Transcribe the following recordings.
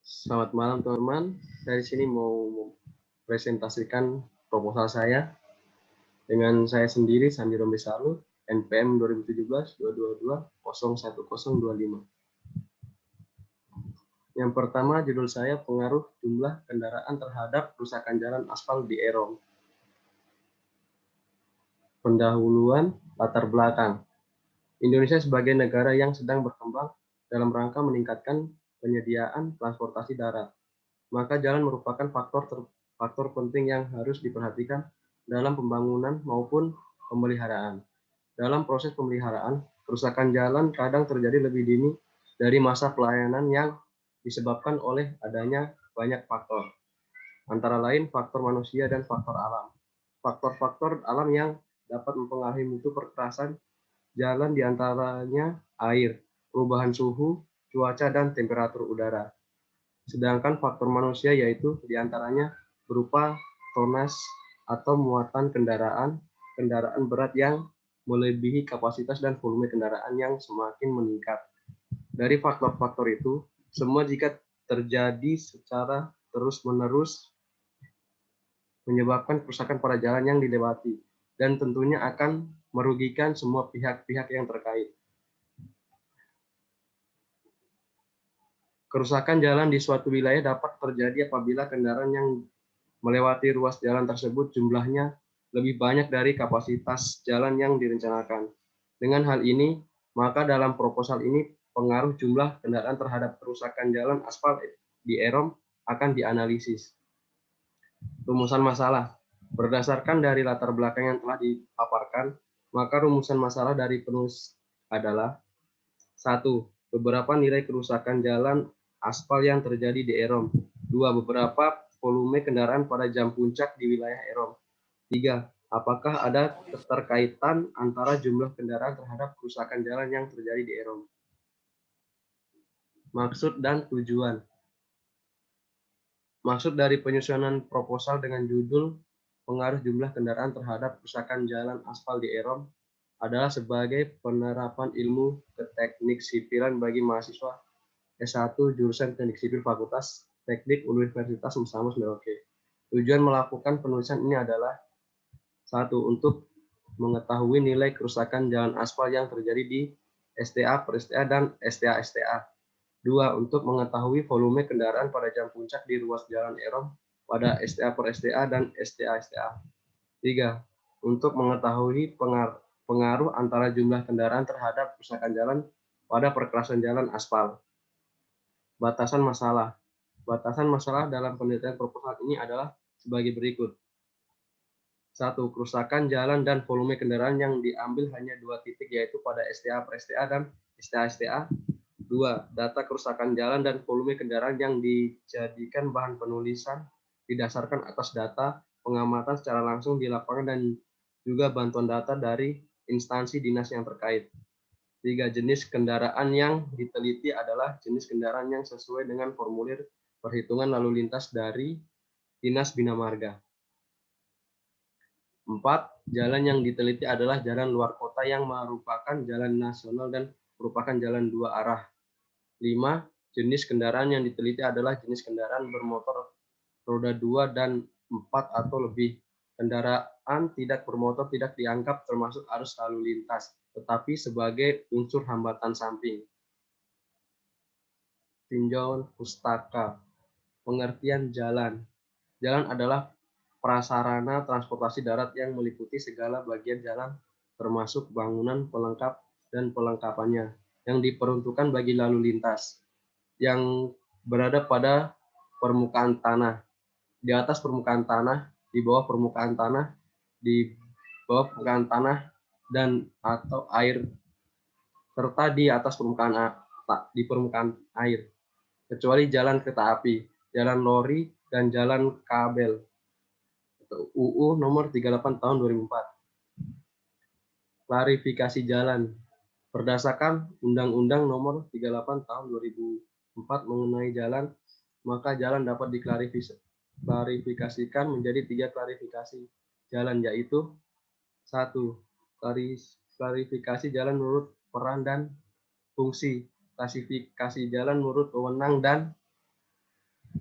Selamat malam teman-teman. Dari sini mau presentasikan proposal saya dengan saya sendiri Sandi Rombe Salu, NPM 2017-222-01025. Yang pertama judul saya pengaruh jumlah kendaraan terhadap kerusakan jalan aspal di EROM. Pendahuluan latar belakang. Indonesia sebagai negara yang sedang berkembang dalam rangka meningkatkan penyediaan transportasi darat, maka jalan merupakan faktor penting yang harus diperhatikan dalam pembangunan maupun pemeliharaan. Dalam proses pemeliharaan, kerusakan jalan kadang terjadi lebih dini dari masa pelayanan yang disebabkan oleh adanya banyak faktor, antara lain faktor manusia dan faktor alam. Faktor-faktor alam yang dapat mempengaruhi mutu perkerasan jalan diantaranya air, perubahan suhu, cuaca, dan temperatur udara. Sedangkan faktor manusia yaitu diantaranya berupa tonas atau muatan kendaraan berat yang melebihi kapasitas dan volume kendaraan yang semakin meningkat. Dari faktor-faktor itu, semua jika terjadi secara terus-menerus menyebabkan kerusakan pada jalan yang dilewati dan tentunya akan merugikan semua pihak-pihak yang terkait. Kerusakan jalan di suatu wilayah dapat terjadi apabila kendaraan yang melewati ruas jalan tersebut jumlahnya lebih banyak dari kapasitas jalan yang direncanakan. Dengan hal ini, maka dalam proposal ini pengaruh jumlah kendaraan terhadap kerusakan jalan aspal di EROM akan dianalisis. Rumusan masalah. Berdasarkan dari latar belakang yang telah dipaparkan, maka rumusan masalah dari penulis adalah 1. Beberapa nilai kerusakan jalan aspal yang terjadi di EROM. 2. Beberapa volume kendaraan pada jam puncak di wilayah EROM. 3. Apakah ada keterkaitan antara jumlah kendaraan terhadap kerusakan jalan yang terjadi di EROM? Maksud dan tujuan. Maksud dari penyusunan proposal dengan judul pengaruh jumlah kendaraan terhadap kerusakan jalan aspal di EROM adalah sebagai penerapan ilmu teknik sipilan bagi mahasiswa S1 jurusan Teknik Sipil Fakultas Teknik Universitas Muhammad Merauke. Tujuan melakukan penulisan ini adalah 1. Untuk mengetahui nilai kerusakan jalan aspal yang terjadi di STA per STA dan STA STA. 2. Untuk mengetahui volume kendaraan pada jam puncak di ruas jalan EROM pada STA per STA dan STA STA. 3. Untuk mengetahui pengaruh antara jumlah kendaraan terhadap kerusakan jalan pada perkerasan jalan aspal. Batasan masalah. Batasan masalah dalam penelitian proposal ini adalah sebagai berikut. 1. Kerusakan jalan dan volume kendaraan yang diambil hanya 2 titik, yaitu pada STA per STA dan STA STA. 2. Data kerusakan jalan dan volume kendaraan yang dijadikan bahan penulisan didasarkan atas data pengamatan secara langsung di lapangan dan juga bantuan data dari instansi dinas yang terkait. 3. Jenis kendaraan yang diteliti adalah jenis kendaraan yang sesuai dengan formulir perhitungan lalu lintas dari Dinas Bina Marga. 4. Jalan yang diteliti adalah jalan luar kota yang merupakan jalan nasional dan merupakan jalan 2 arah. 5. Jenis kendaraan yang diteliti adalah jenis kendaraan bermotor roda 2 dan 4 atau lebih. Kendaraan tidak bermotor tidak dianggap termasuk arus lalu lintas, tetapi sebagai unsur hambatan samping. Tinjauan pustaka. Pengertian jalan. Jalan adalah prasarana transportasi darat yang meliputi segala bagian jalan, termasuk bangunan pelengkap dan pelengkapannya, yang diperuntukkan bagi lalu lintas, yang berada pada permukaan tanah, di atas permukaan tanah, di bawah permukaan tanah, di bawah permukaan tanah, dan atau air, serta di atas permukaan air, kecuali jalan kereta api, jalan lori, dan jalan kabel. UU nomor 38 tahun 2004. Klarifikasi jalan. Berdasarkan Undang-Undang nomor 38 tahun 2004 mengenai jalan, maka jalan dapat diklarifikasikan menjadi 3 klarifikasi jalan, yaitu 1. klarifikasi jalan menurut peran dan fungsi. Klasifikasi jalan menurut wewenang dan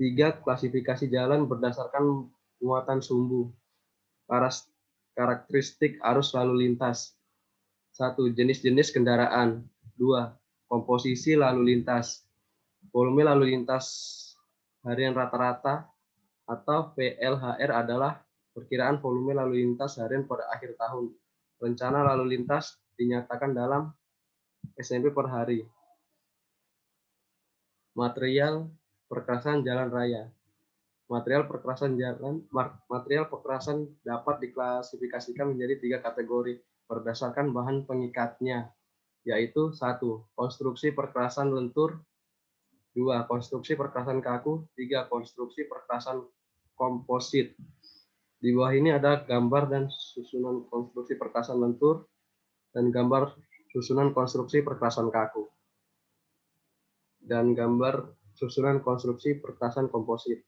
3. Klasifikasi jalan berdasarkan muatan sumbu. Karakteristik arus lalu lintas. 1. Jenis-jenis kendaraan. 2. Komposisi lalu lintas. Volume lalu lintas harian rata-rata atau VLHR adalah perkiraan volume lalu lintas harian pada akhir tahun. Rencana lalu lintas dinyatakan dalam SMP per hari. Material perkerasan jalan raya. Material perkerasan dapat diklasifikasikan menjadi 3 kategori berdasarkan bahan pengikatnya, yaitu 1. Konstruksi perkerasan lentur, 2. Konstruksi perkerasan kaku, 3. Konstruksi perkerasan komposit. Di bawah ini ada gambar dan susunan konstruksi perkerasan lentur dan gambar susunan konstruksi perkerasan kaku dan gambar susunan konstruksi perkerasan komposit.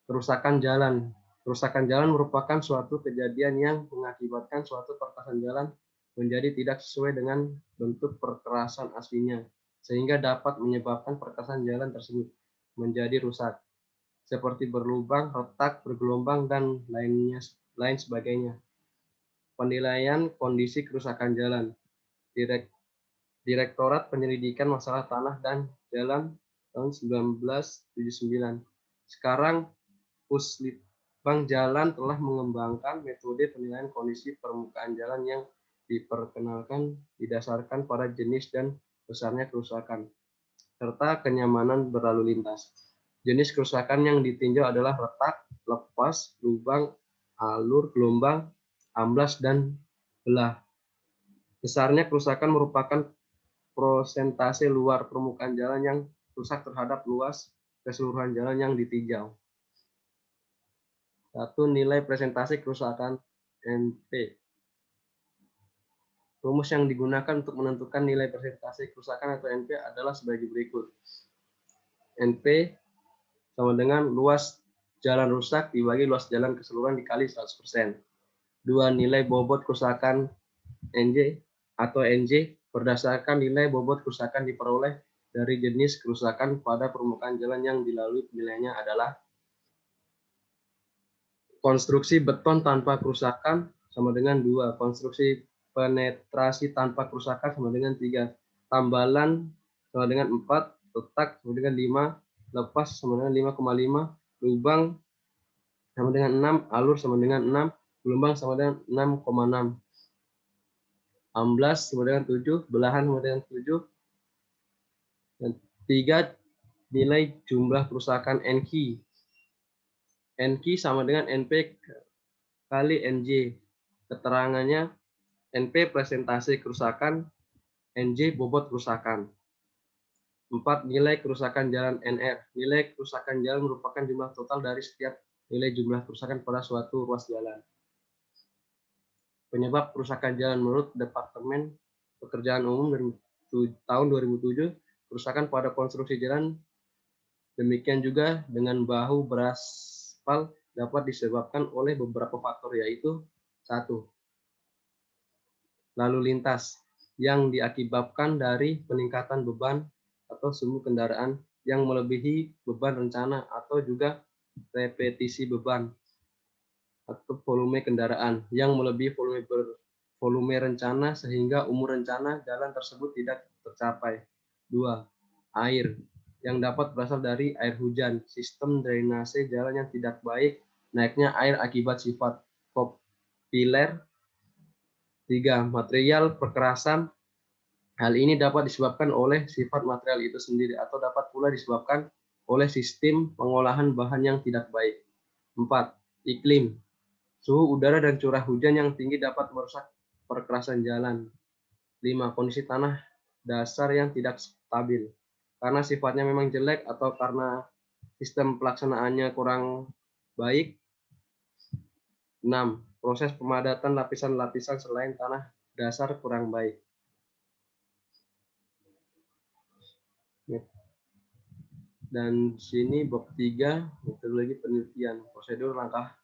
Kerusakan jalan. Kerusakan jalan merupakan suatu kejadian yang mengakibatkan suatu perkerasan jalan menjadi tidak sesuai dengan bentuk perkerasan aslinya, sehingga dapat menyebabkan perkerasan jalan tersebut menjadi rusak, seperti berlubang, retak, bergelombang, dan lain sebagainya. Penilaian kondisi kerusakan jalan. Direktorat Penyelidikan Masalah Tanah dan Jalan tahun 1979. Sekarang Puslitbang Jalan telah mengembangkan metode penilaian kondisi permukaan jalan yang diperkenalkan didasarkan pada jenis dan besarnya kerusakan, serta kenyamanan berlalu lintas. Jenis kerusakan yang ditinjau adalah retak, lepas, lubang, alur, gelombang, amblas, dan belah. Besarnya kerusakan merupakan persentase luar permukaan jalan yang rusak terhadap luas keseluruhan jalan yang ditinjau. 1. Nilai presentasi kerusakan NP. Rumus yang digunakan untuk menentukan nilai presentasi kerusakan atau NP adalah sebagai berikut. NP sama dengan luas jalan rusak dibagi luas jalan keseluruhan dikali 100%. 2. Nilai bobot kerusakan NJ atau NJ berdasarkan nilai bobot kerusakan diperoleh dari jenis kerusakan pada permukaan jalan yang dilalui. Penilaiannya adalah konstruksi beton tanpa kerusakan sama dengan 2. Konstruksi penetrasi tanpa kerusakan sama dengan 3. Tambalan sama dengan 4. Retak sama dengan 5. Lepas sama dengan 5,5. Lubang sama dengan 6. Alur sama dengan 6. Gelombang sama dengan 6,6. Amblas sama dengan 7. Belahan sama dengan 7. Dan 3. Nilai jumlah kerusakan NQ. NQ sama dengan NP kali NJ. Keterangannya NP presentasi kerusakan, NJ bobot kerusakan. 4. Nilai kerusakan jalan NR. Nilai kerusakan jalan merupakan jumlah total dari setiap nilai jumlah kerusakan pada suatu ruas jalan. Penyebab kerusakan jalan menurut Departemen Pekerjaan Umum dari tahun 2007, kerusakan pada konstruksi jalan, demikian juga dengan bahu beraspal, dapat disebabkan oleh beberapa faktor, yaitu 1. Lalu lintas yang diakibatkan dari peningkatan beban atau sumbu kendaraan yang melebihi beban rencana, atau juga repetisi beban atau volume kendaraan yang melebihi volume rencana sehingga umur rencana jalan tersebut tidak tercapai. 2. Air yang dapat berasal dari air hujan, sistem drainase jalan yang tidak baik, naiknya air akibat sifat kopiler. 3. Material perkerasan. Hal ini dapat disebabkan oleh sifat material itu sendiri atau dapat pula disebabkan oleh sistem pengolahan bahan yang tidak baik. 4. Iklim. Suhu udara dan curah hujan yang tinggi dapat merusak perkerasan jalan. 5. Kondisi tanah dasar yang tidak stabil karena sifatnya memang jelek atau karena sistem pelaksanaannya kurang baik. 6. Proses pemadatan lapisan-lapisan selain tanah dasar kurang baik. Dan sini bab 3, metodologi penelitian, prosedur langkah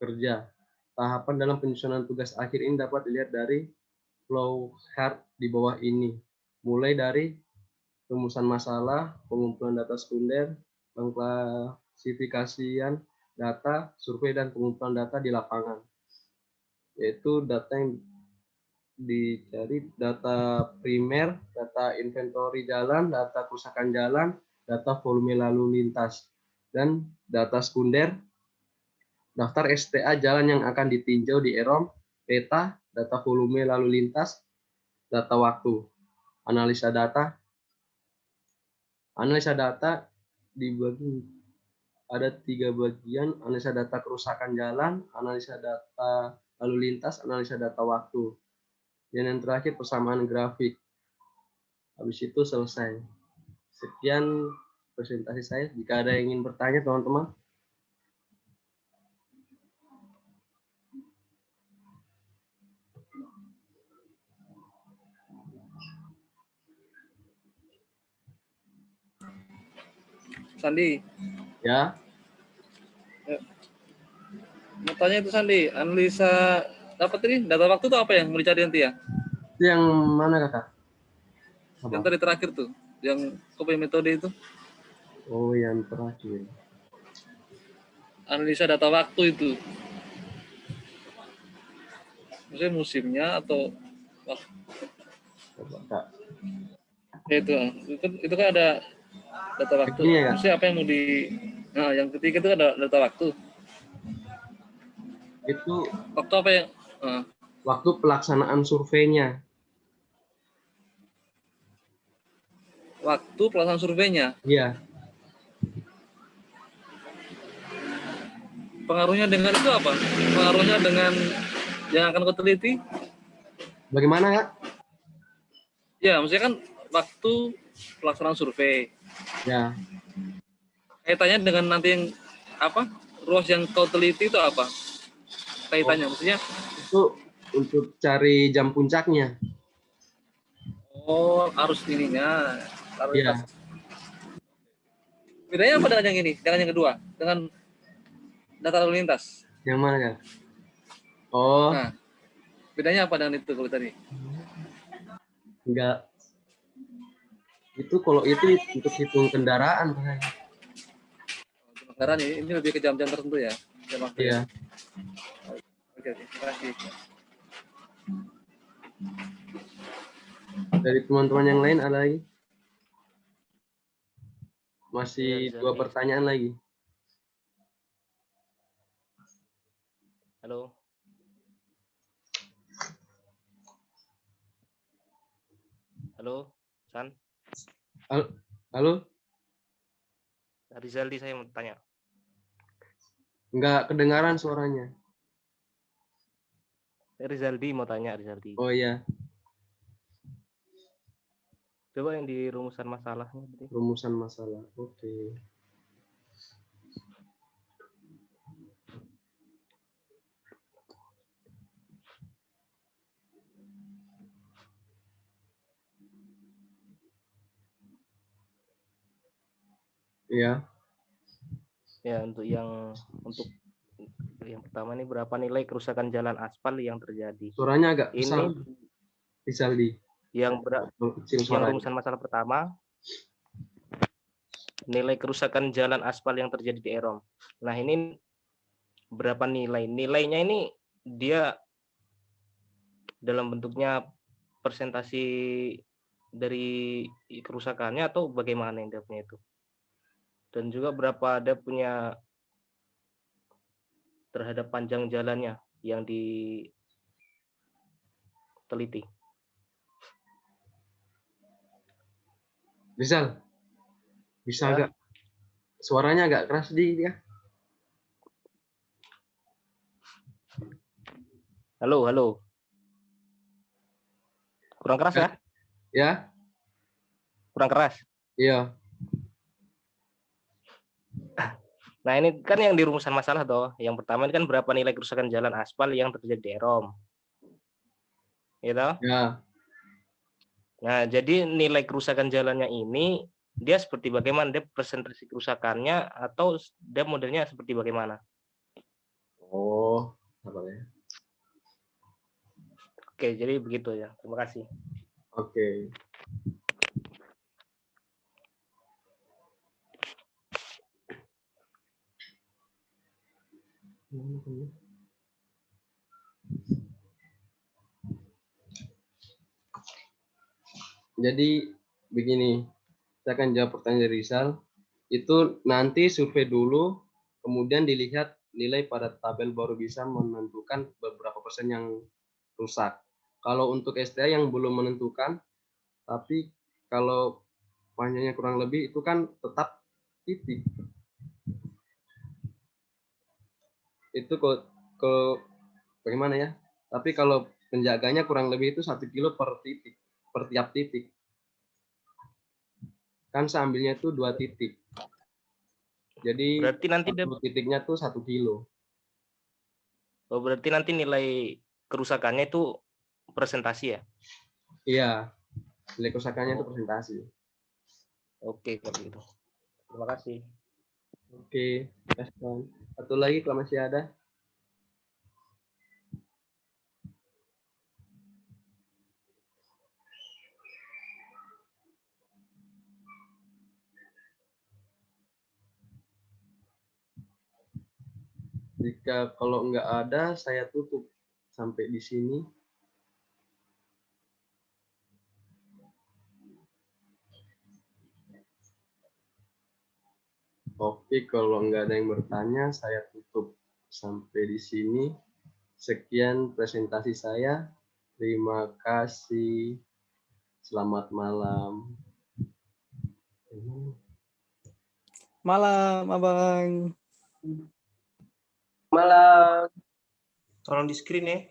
kerja. Tahapan dalam penyusunan tugas akhir ini dapat dilihat dari flowchart di bawah ini, mulai dari rumusan masalah, pengumpulan data sekunder, pengklasifikasian data, survei, dan pengumpulan data di lapangan. Yaitu data yang dicari, data primer, data inventory jalan, data kerusakan jalan, data volume lalu lintas, dan data sekunder, daftar STA jalan yang akan ditinjau di EROM, peta, data volume lalu lintas, data waktu. Analisa data dibagi ada 3 bagian: analisa data kerusakan jalan, analisa data lalu lintas, analisa data waktu. Dan yang terakhir persamaan grafik. Habis itu selesai. Sekian presentasi saya. Jika ada yang ingin bertanya, teman-teman. Sandi. Ya. Mau tanya itu Sandi, analisa dapat ini data waktu itu apa yang mau dicari nanti ya? Itu yang mana, Kakak? Apa? Yang tadi terakhir tuh, yang kopi metode itu. Oh, yang terakhir. Analisa data waktu itu. Maksudnya musimnya atau Coba, Kak. Ya, itu kan ada data waktu. Ini ya, Kak? Maksudnya apa yang mau di yang ketiga itu ada data waktu. Itu Waktu apa yang waktu pelaksanaan surveinya. Waktu pelaksanaan surveinya. Iya. Pengaruhnya dengan itu apa? Pengaruhnya dengan yang akan kau teliti? Bagaimana, Kak? Ya, maksudnya kan waktu pelaksanaan survei. Ya. Kaitannya dengan nanti yang apa? Ruas yang kau teliti itu apa? Kaitannya maksudnya? Itu untuk cari jam puncaknya. Oh, arus ininya, lalu lintas. Iya. Bedanya apa dengan yang ini? Dengan yang kedua? Dengan data lalu lintas? Yang mana, Kak? Oh. Nah, bedanya apa dengan itu kalau tadi? Enggak. Itu kalau itu untuk hitung kendaraan, Kak. Kendaraan ini lebih ke jam-jam tertentu ya? Jam waktu Iya. ya? Oke, terima kasih. Dari teman-teman yang lain ada lagi? Masih Iya, 2 pertanyaan lagi. Halo. Halo, San. Halo? Rizaldi, saya mau tanya. Enggak kedengaran suaranya. Rizaldi mau tanya, Rizaldi. Oh iya. Coba yang di rumusan masalahnya. Rumusan masalah. Oke. Iya. Ya, untuk yang pertama ini berapa nilai kerusakan jalan aspal yang terjadi? Suaranya agak besar. Ini Rizaldi. yang Kecil suaranya. rumusan masalah pertama, nilai kerusakan jalan aspal yang terjadi di EROM. Nah, ini berapa nilai? Nilainya ini dia dalam bentuknya persentasi dari kerusakannya atau bagaimana yang dia punya itu? Dan juga berapa ada punya terhadap panjang jalannya yang diteliti. Bisa Ya. agak suaranya agak keras dia. Halo. Kurang keras ya? Ya. Kurang keras. Iya. Nah, ini kan yang di rumusan masalah toh. Yang pertama ini kan berapa nilai kerusakan jalan aspal yang terjadi di EROM. Gitu? Ya. Nah, jadi nilai kerusakan jalannya ini dia seperti bagaimana? Dia presentasi kerusakannya atau dia modelnya seperti bagaimana? Oh, apa ya? Oke, jadi begitu ya. Terima kasih. Oke. Jadi begini, saya akan jawab pertanyaan dari Rizal. Itu nanti survei dulu, kemudian dilihat nilai pada tabel baru bisa menentukan beberapa persen yang rusak. Kalau untuk STA yang belum menentukan, tapi kalau panjangnya kurang lebih itu kan tetap titik. Itu ke bagaimana ya? Tapi kalau penjaganya kurang lebih itu 1 kilo per titik, per tiap titik. Kan saya ambilnya itu 2 titik. Jadi Berarti nanti satu titiknya tuh 1 kilo. berarti nanti nilai kerusakannya itu presentasi ya? Iya, nilai kerusakannya itu Oh. presentasi. Oke, kalau gitu. Terima kasih. Oke, respon. Satu lagi kalau masih ada. Jika kalau nggak ada, saya tutup sampai di sini. Oke, kalau nggak ada yang bertanya, saya tutup sampai di sini. Sekian presentasi saya. Terima kasih. Selamat malam. Malam, Abang. Malam. Tolong di screen ya.